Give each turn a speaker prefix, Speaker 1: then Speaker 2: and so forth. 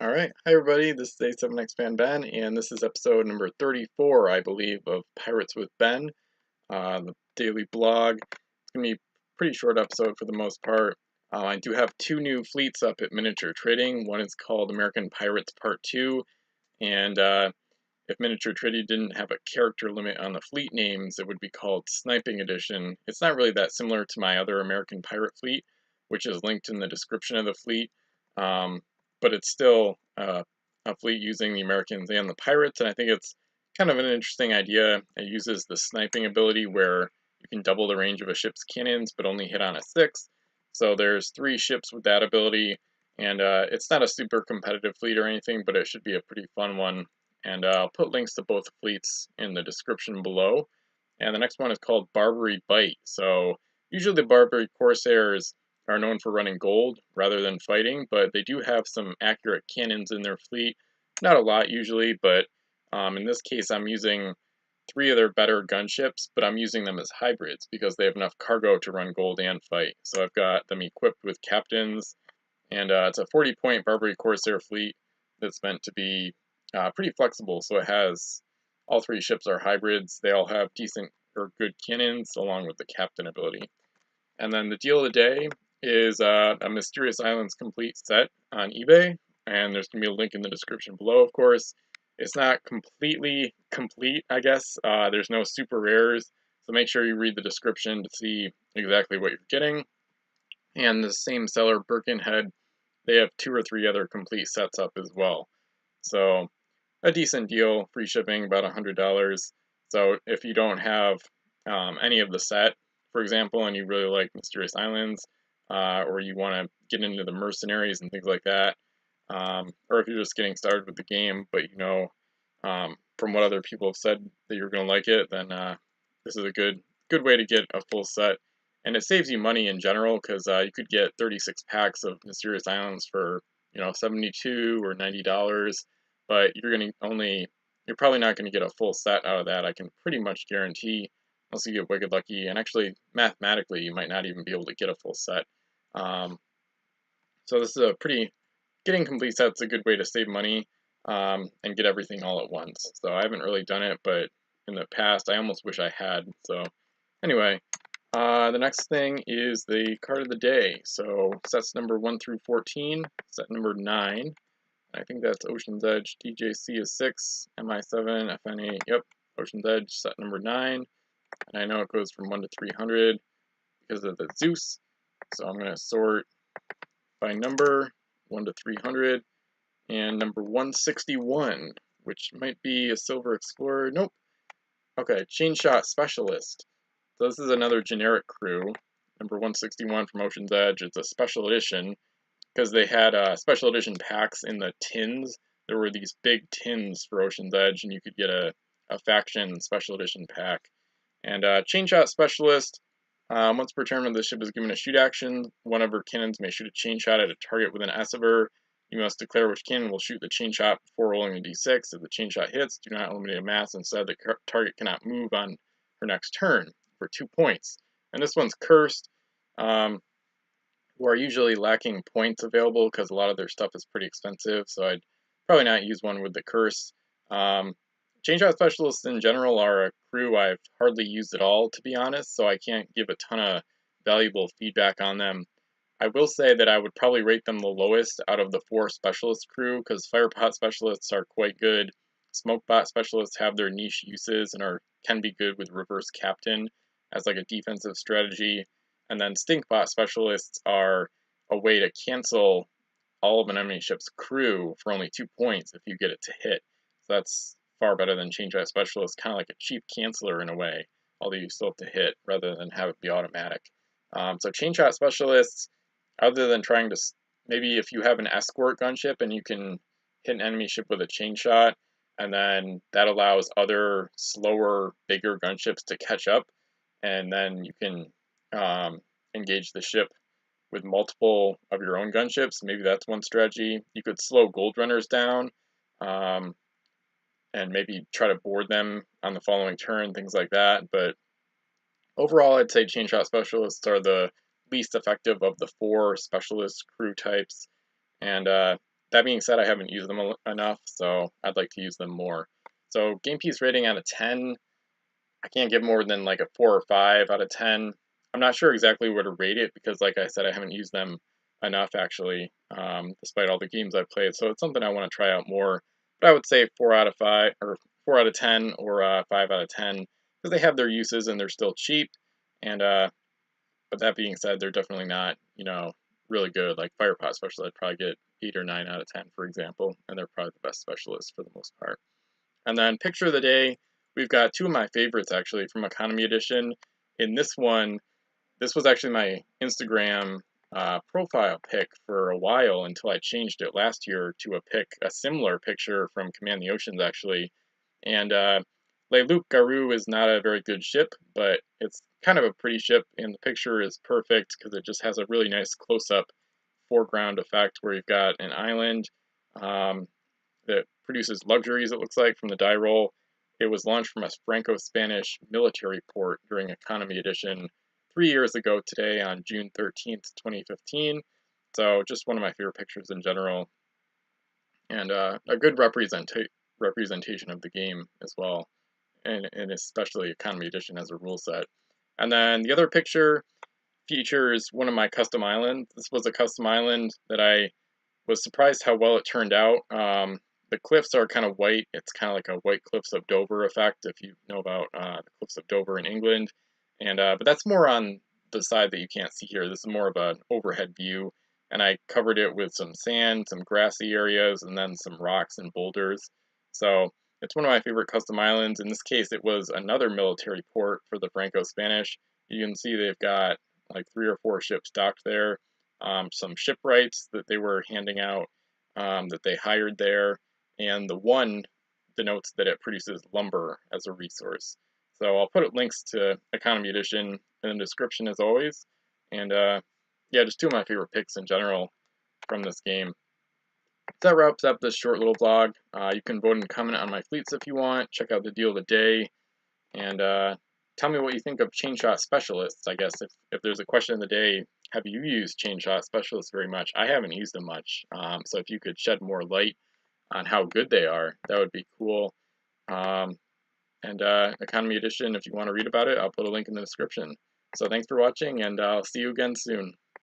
Speaker 1: Alright, hi everybody, this is A7X Ben, and this is episode number 34, I believe, of Pirates with Ben, the daily blog. It's going to be a pretty short episode for the most part. I do have two new fleets up at Miniature Trading. One is called American Pirates Part 2, and if Miniature Trading didn't have a character limit on the fleet names, it would be called Sniping Edition. It's not really that similar to my other American Pirate fleet, which is linked in the description of the fleet. But it's still a fleet using the Americans and the Pirates, and I think it's kind of an interesting idea. It uses the sniping ability where you can double the range of a ship's cannons, but only hit on a 6. So there's 3 ships with that ability, and it's not a super competitive fleet or anything, but it should be a pretty fun one. And I'll put links to both fleets in the description below. And the next one is called Barbary Bite. So usually the Barbary Corsairs are known for running gold rather than fighting, but they do have some accurate cannons in their fleet. Not a lot usually, but in this case I'm using 3 of their better gunships, but I'm using them as hybrids because they have enough cargo to run gold and fight. So I've got them equipped with captains, and it's a 40-point Barbary Corsair fleet that's meant to be pretty flexible. So it has all 3 ships are hybrids. They all have decent or good cannons along with the captain ability. And then the deal of the day is a Mysterious Islands complete set on eBay, and there's going to be a link in the description below, of course. It's not completely complete, I guess. There's no super rares, so make sure you read the description to see exactly what you're getting. And the same seller, Birkenhead, they have 2 or 3 other complete sets up as well. So a decent deal, free shipping, about $100. So if you don't have any of the set, for example, and you really like Mysterious Islands, or you want to get into the mercenaries and things like that, or if you're just getting started with the game, but you know from what other people have said that you're going to like it, then this is a good way to get a full set. And it saves you money in general because you could get 36 packs of Mysterious Islands for $72 or $90, but you're probably not going to get a full set out of that. I can pretty much guarantee, unless you get wicked lucky, and actually mathematically you might not even be able to get a full set. So this is getting complete sets a good way to save money and get everything all at once. So I haven't really done it, but in the past I almost wish I had. So anyway, the next thing is the card of the day. So sets number 1 through 14, set number 9. I think that's Ocean's Edge. DJC is 6, MI7, FN8, yep, Ocean's Edge, set number 9. And I know it goes from 1 to 300 because of the Zeus. So I'm going to sort by number, 1 to 300, and number 161, which might be a Silver Explorer. Nope. Okay, Chainshot Specialist. So this is another generic crew. Number 161 from Ocean's Edge. It's a special edition because they had special edition packs in the tins. There were these big tins for Ocean's Edge, and you could get a faction special edition pack. And Chainshot Specialist, once per turn when the ship is given a shoot action, one of her cannons may shoot a chain shot at a target within S of her. You must declare which cannon will shoot the chain shot before rolling a d6. If the chain shot hits, do not eliminate a mass. Instead, the target cannot move on her next turn for 2 points. And this one's cursed, who are usually lacking points available because a lot of their stuff is pretty expensive, so I'd probably not use one with the curse. Chainshot Specialists in general are a crew I've hardly used at all, to be honest, so I can't give a ton of valuable feedback on them. I will say that I would probably rate them the lowest out of the 4 Specialist crew, because Firepot Specialists are quite good. Smokebot Specialists have their niche uses and can be good with Reverse Captain as like a defensive strategy. And then Stinkbot Specialists are a way to cancel all of an enemy ship's crew for only 2 points if you get it to hit. So that's far better than Chainshot Specialist, kind of like a cheap canceller in a way, although you still have to hit rather than have it be automatic. So Chainshot Specialists, other than trying to, maybe if you have an escort gunship and you can hit an enemy ship with a chain shot, and then that allows other slower, bigger gunships to catch up, and then you can engage the ship with multiple of your own gunships. Maybe that's one strategy. You could slow Gold Runners down and maybe try to board them on the following turn, things like that. But overall, I'd say Chainshot Specialists are the least effective of the 4 specialist crew types. And that being said, I haven't used them enough, so I'd like to use them more. So game piece rating out of 10, I can't give more than like a 4 or 5 out of 10. I'm not sure exactly where to rate it because, like I said, I haven't used them enough actually, despite all the games I've played. So it's something I want to try out more. But I would say 4 out of 5 or 4 out of 10 or 5 out of 10 because they have their uses and they're still cheap. And but that being said, they're definitely not, really good. Like Firepot Special, I'd probably get 8 or 9 out of 10, for example, and they're probably the best specialists for the most part. And then picture of the day, we've got two of my favorites actually from Economy Edition. In this one, this was actually my Instagram profile pic for a while until I changed it last year to a similar picture from Command the Oceans actually. And Le Loup Garou is not a very good ship, but it's kind of a pretty ship, and the picture is perfect because it just has a really nice close-up foreground effect where you've got an island that produces luxuries, it looks like, from the die roll. It was launched from a Franco-Spanish military port during Economy Edition 3 years ago today on June 13th, 2015. So just one of my favorite pictures in general, and a good representation of the game as well, and especially Economy Edition as a rule set. And then the other picture features one of my custom islands. This was a custom island that I was surprised how well it turned out. The cliffs are kind of white. It's kind of like a White Cliffs of Dover effect, if you know about the Cliffs of Dover in England. And but that's more on the side that you can't see here. This is more of an overhead view, and I covered it with some sand, some grassy areas, and then some rocks and boulders. So it's one of my favorite custom islands. In this case, it was another military port for the Franco-Spanish. You can see they've got like 3 or 4 ships docked there, some shipwrights that they were handing out that they hired there, and the one denotes that it produces lumber as a resource. So I'll put links to Economy Edition in the description as always, and yeah, just two of my favorite picks in general from this game. That wraps up this short little vlog. You can vote and comment on my fleets if you want. Check out the deal of the day, and tell me what you think of Chainshot Specialists. I guess if there's a question of the day, have you used Chainshot Specialists very much? I haven't used them much, so if you could shed more light on how good they are, that would be cool. And Economy Edition, if you want to read about it, I'll put a link in the description. So thanks for watching, and I'll see you again soon.